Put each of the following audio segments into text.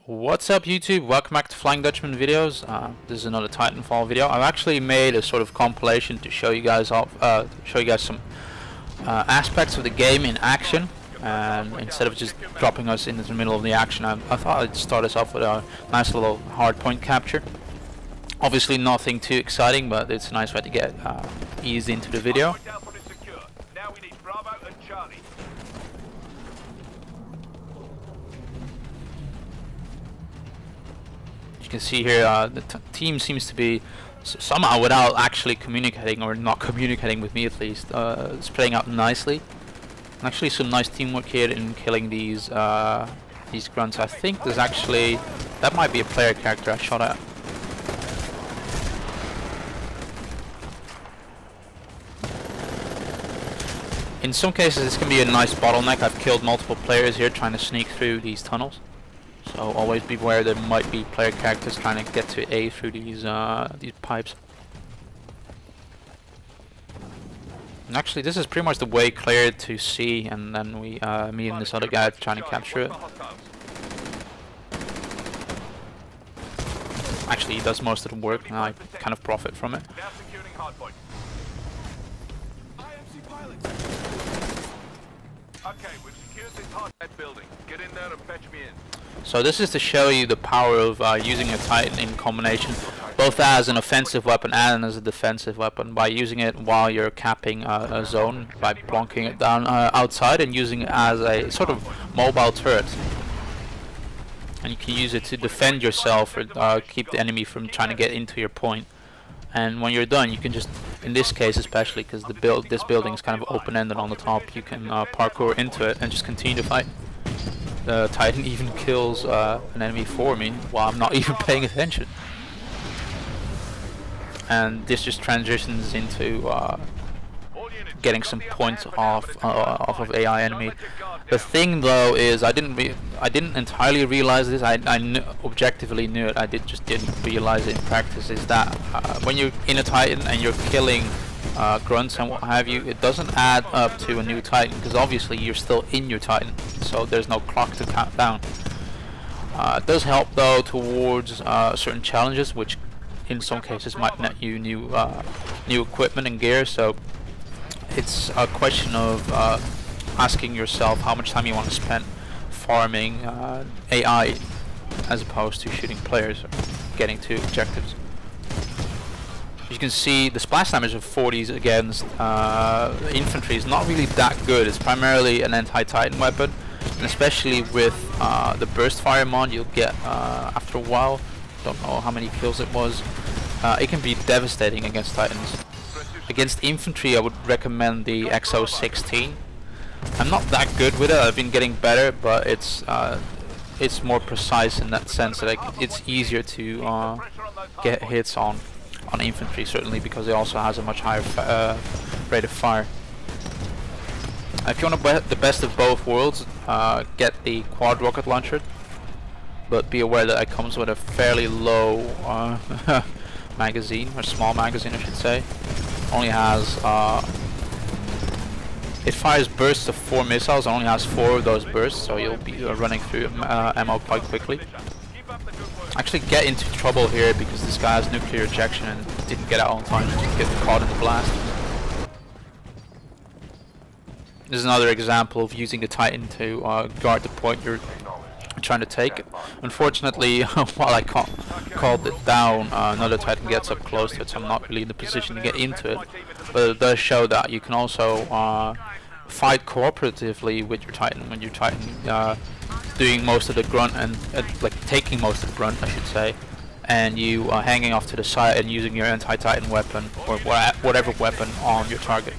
What's up YouTube? Welcome back to Flying Dutchman videos. This is another Titanfall video. I've actually made a sort of compilation to show you guys off, some aspects of the game in action. And instead of just dropping us into the middle of the action, I thought I'd start us off with a nice little hard point capture. Obviously nothing too exciting, but it's a nice way to get eased into the video. You can see here the team seems to be somehow, without actually communicating, or not communicating with me at least, it's playing out nicely. Actually some nice teamwork here in killing these grunts. I think there's actually, that might be a player character I shot at. In some cases this can be a nice bottleneck. I've killed multiple players here trying to sneak through these tunnels. So always beware, there might be player characters trying to get to A through these pipes. And actually this is pretty much the way cleared to C, and then we me and this other guy trying to capture it. Actually he does most of the work and I kind of profit from it. Okay, we've secured this hardhead building. Get in there and fetch me in. So this is to show you the power of using a Titan in combination, both as an offensive weapon and as a defensive weapon, by using it while you're capping a zone, by plonking it down outside and using it as a sort of mobile turret. And you can use it to defend yourself or keep the enemy from trying to get into your point. And when you're done, you can just, in this case especially, because this building is kind of open-ended on the top, you can parkour into it and just continue to fight. The Titan even kills an enemy for me while I'm not even paying attention. And this just transitions into getting some points off of AI enemy. The thing though is I didn't entirely realize this. I objectively knew it. I just didn't realize it in practice. Is that when you're in a Titan and you're killing grunts and what have you, it doesn't add up to a new Titan, because obviously you're still in your Titan, so there's no clock to count down. It does help though towards certain challenges, which in some cases might net you new equipment and gear. So it's a question of asking yourself how much time you want to spend farming AI as opposed to shooting players or getting to objectives. You can see the splash damage of 40s against infantry is not really that good. It's primarily an anti-Titan weapon, and especially with the burst fire mod you'll get after a while. Don't know how many kills it was. It can be devastating against Titans. Against infantry I would recommend the XO16. I'm not that good with it. I've been getting better, but it's more precise in that sense that it's easier to get hits on infantry, certainly because it also has a much higher rate of fire. If you want the best of both worlds, get the quad rocket launcher, but be aware that it comes with a fairly low magazine, or small magazine I should say. Only has it fires bursts of 4 missiles, only has 4 of those bursts, so you'll be running through ammo quite quickly. Actually get into trouble here because this guy has nuclear ejection and didn't get out on time, just get caught in the blast. This is another example of using the Titan to guard the point you're trying to take. Unfortunately, while I called it down, another Titan gets up close to it, so I'm not really in the position to get into it. But it does show that you can also fight cooperatively with your Titan when your Titan doing most of the grunt and like taking most of the grunt, I should say, and you hanging off to the side and using your anti-Titan weapon or whatever weapon on your target.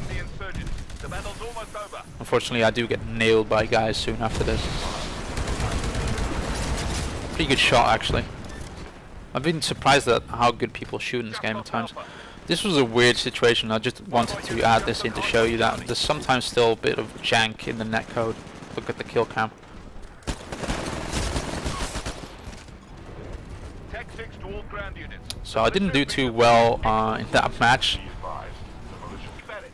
Unfortunately, I do get nailed by guys soon after this. Pretty good shot actually. I've been surprised at how good people shoot in this game at times. This was a weird situation. I just wanted to add this in to show you that there's sometimes still a bit of jank in the netcode. Look at the kill cam. So I didn't do too well in that match.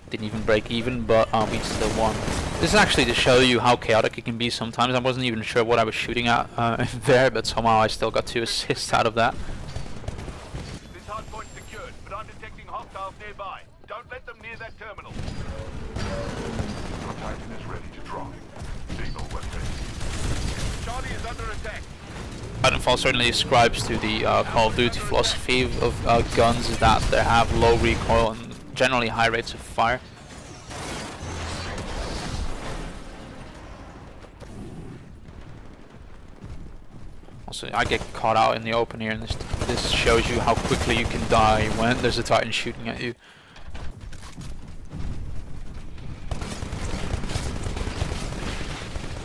Didn't even break even, but we still won. This is actually to show you how chaotic it can be sometimes. I wasn't even sure what I was shooting at there, but somehow I still got 2 assists out of that. This hard point secured, but I'm detecting hostiles nearby. Don't let them near that terminal. Our Titan is ready to drop. Signal when ready. Charlie is under attack. Titanfall certainly ascribes to the Call of Duty philosophy of guns, is that they have low recoil and generally high rates of fire. Also, I get caught out in the open here, and this shows you how quickly you can die when there's a Titan shooting at you.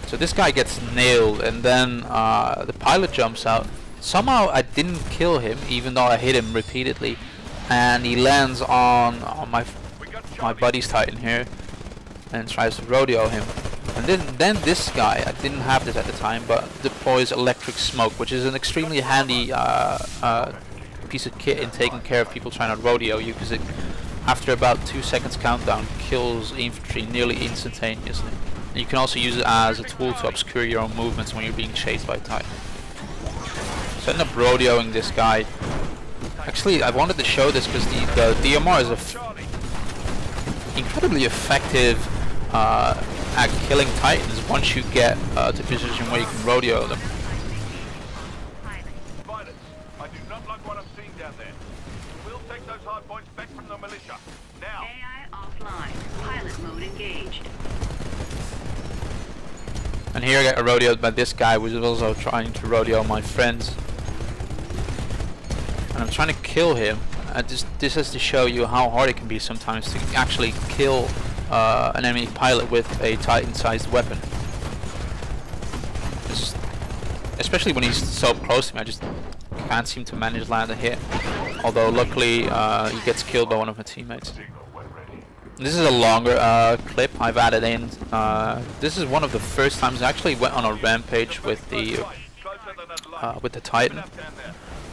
So this guy gets nailed, and then the pilot jumps out. Somehow I didn't kill him, even though I hit him repeatedly, and he lands on my buddy's Titan here, and tries to rodeo him. And then this guy, I didn't have this at the time, but deploys electric smoke, which is an extremely handy piece of kit in taking care of people trying to rodeo you, because it, after about 2 seconds countdown, kills infantry nearly instantaneously. And you can also use it as a tool to obscure your own movements when you're being chased by a Titan. So I ended up rodeoing this guy. Actually, I wanted to show this because the DMR is incredibly effective at killing Titans once you get to a position where you can rodeo them. Pilots, I do not like what I'm seeing down there. We'll take those hard points back from the militia. Now. AI offline. Pilot mode engaged. And here I get rodeoed by this guy, which is also trying to rodeo my friends. And I'm trying to kill him. This is to show you how hard it can be sometimes to actually kill an enemy pilot with a Titan-sized weapon. Especially when he's so close to me, I just can't seem to manage to land a hit. Although luckily he gets killed by one of my teammates. This is a longer clip I've added in. This is one of the first times I actually went on a rampage with the Titan,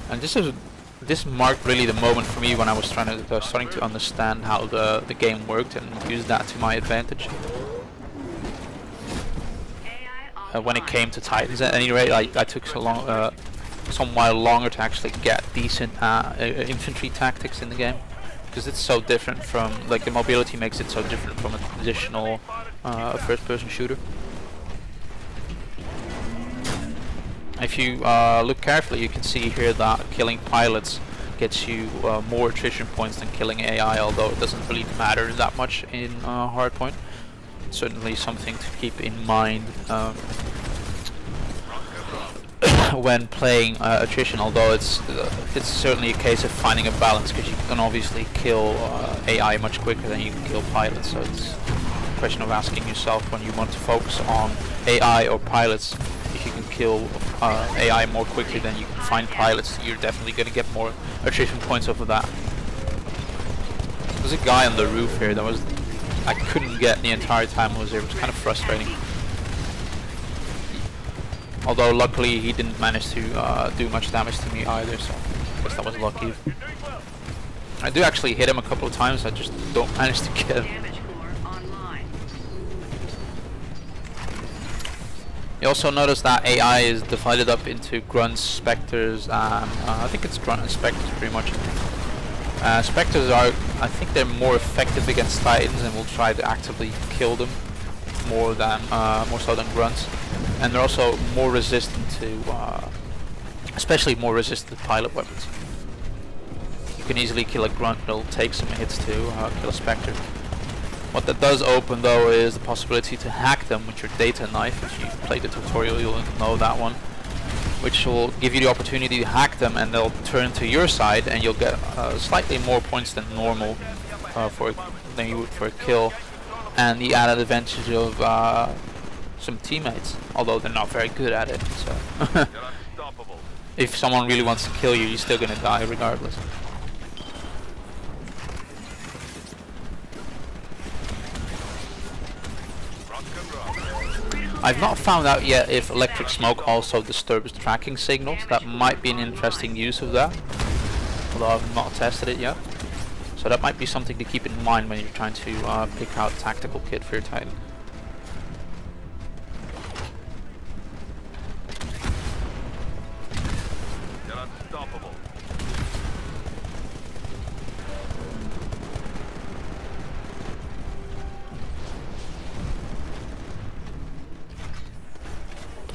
and this marked really the moment for me when I was starting to understand how the game worked and use that to my advantage. When it came to Titans, at any rate, I took some while longer to actually get decent infantry tactics in the game, because it's so different from, like, the mobility makes it so different from a traditional first-person shooter. If you look carefully, you can see here that killing pilots gets you more attrition points than killing AI, although it doesn't really matter that much in hardpoint. Certainly something to keep in mind when playing attrition, although it's certainly a case of finding a balance, because you can obviously kill AI much quicker than you can kill pilots, so it's a question of asking yourself when you want to focus on AI or pilots. If you can kill AI more quickly than you can find pilots, you're definitely going to get more attrition points off of that. There's a guy on the roof here that I couldn't get the entire time I was there. It was kind of frustrating. Although luckily he didn't manage to do much damage to me either, so I guess that was lucky. I do actually hit him a couple of times, I just don't manage to get him. You also notice that AI is divided up into grunts, specters, and I think it's grunt and specters pretty much. Specters are, I think they're more effective against Titans and will try to actively kill them more so than grunts. And they're also more resistant to, especially more resistant to pilot weapons. You can easily kill a grunt, but it'll take some hits to kill a specter. What that does open though is the possibility to hack them with your data knife. If you played the tutorial, you'll know that one, which will give you the opportunity to hack them, and they'll turn to your side, and you'll get slightly more points than normal than you would for a kill, and the added advantage of some teammates, although they're not very good at it. So if someone really wants to kill you, you're still gonna die regardless. I've not found out yet if electric smoke also disturbs tracking signals. That might be an interesting use of that, although I've not tested it yet. So that might be something to keep in mind when you're trying to pick out tactical kit for your Titan.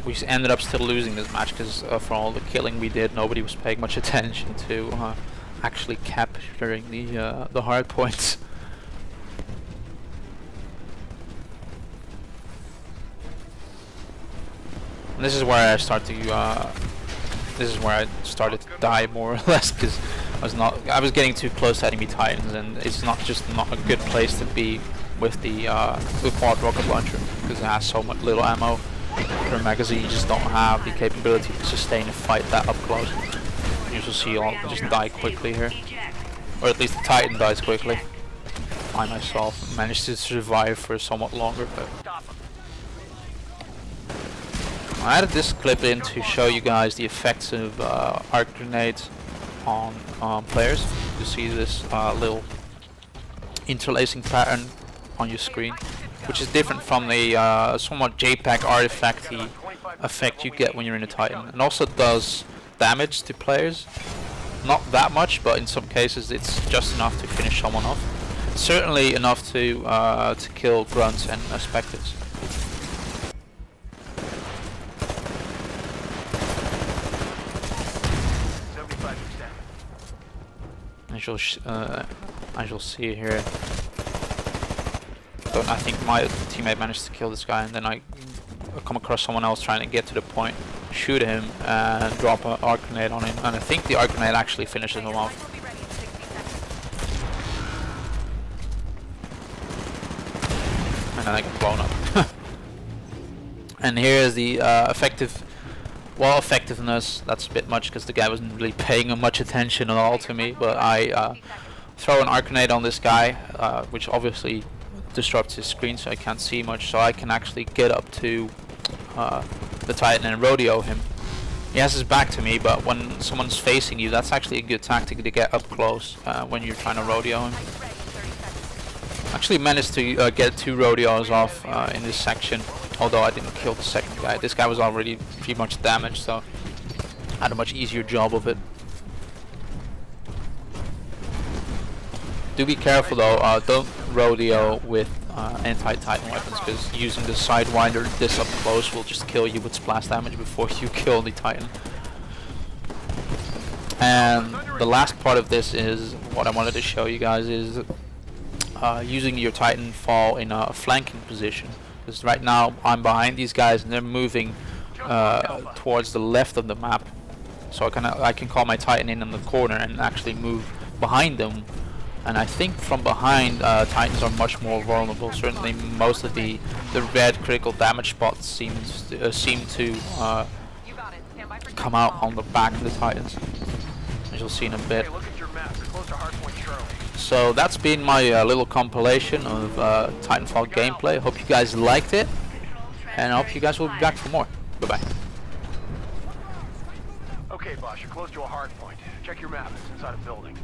we ended up still losing this match because for all the killing we did, nobody was paying much attention to actually capturing the hard points. And this is where I start to this is where I started to die more or less, because I was getting too close to enemy titans, and it's not a good place to be with the quad rocket launcher, because it has so much little ammo per magazine. You just don't have the capability to sustain a fight that up close. You will see I'll just die quickly here, or at least the titan dies quickly. I myself managed to survive for somewhat longer, but I added this clip in to show you guys the effects of arc grenades on players. You see this little interlacing pattern on your screen, which is different from the somewhat JPEG artifacty effect you get when you're in a Titan. And also does damage to players. Not that much, but in some cases it's just enough to finish someone off. Certainly enough to kill grunts and specters. As you'll see here, but I think my teammate managed to kill this guy, and then I come across someone else trying to get to the point, shoot him, and drop an arc grenade on him, and I think the arc grenade actually finishes him off. And then I get blown up. And here is the effectiveness. That's a bit much because the guy wasn't really paying much attention at all to me, but I throw an arc grenade on this guy, which obviously disrupts his screen so I can't see much, so I can actually get up to the Titan and rodeo him. He has his back to me, but when someone's facing you, that's actually a good tactic to get up close when you're trying to rodeo him. Actually managed to get 2 rodeos off in this section, although I didn't kill the second guy. This guy was already pretty much damaged, so I had a much easier job of it. Do be careful though, don't rodeo with anti-Titan weapons, because using the Sidewinder this up close will just kill you with splash damage before you kill the Titan. And the last part of this is what I wanted to show you guys is using your Titanfall in a flanking position. Because right now I'm behind these guys and they're moving towards the left of the map, so I can call my Titan in the corner and actually move behind them. And I think from behind Titans are much more vulnerable. Certainly most of the red critical damage spots seem to come out on the back of the Titans, as you'll see in a bit. So that's been my little compilation of Titanfall gameplay. Hope you guys liked it, and I hope you guys will be back for more. Bye bye. Okay, boss, you're close to a hard point. Check your map. It's inside a building.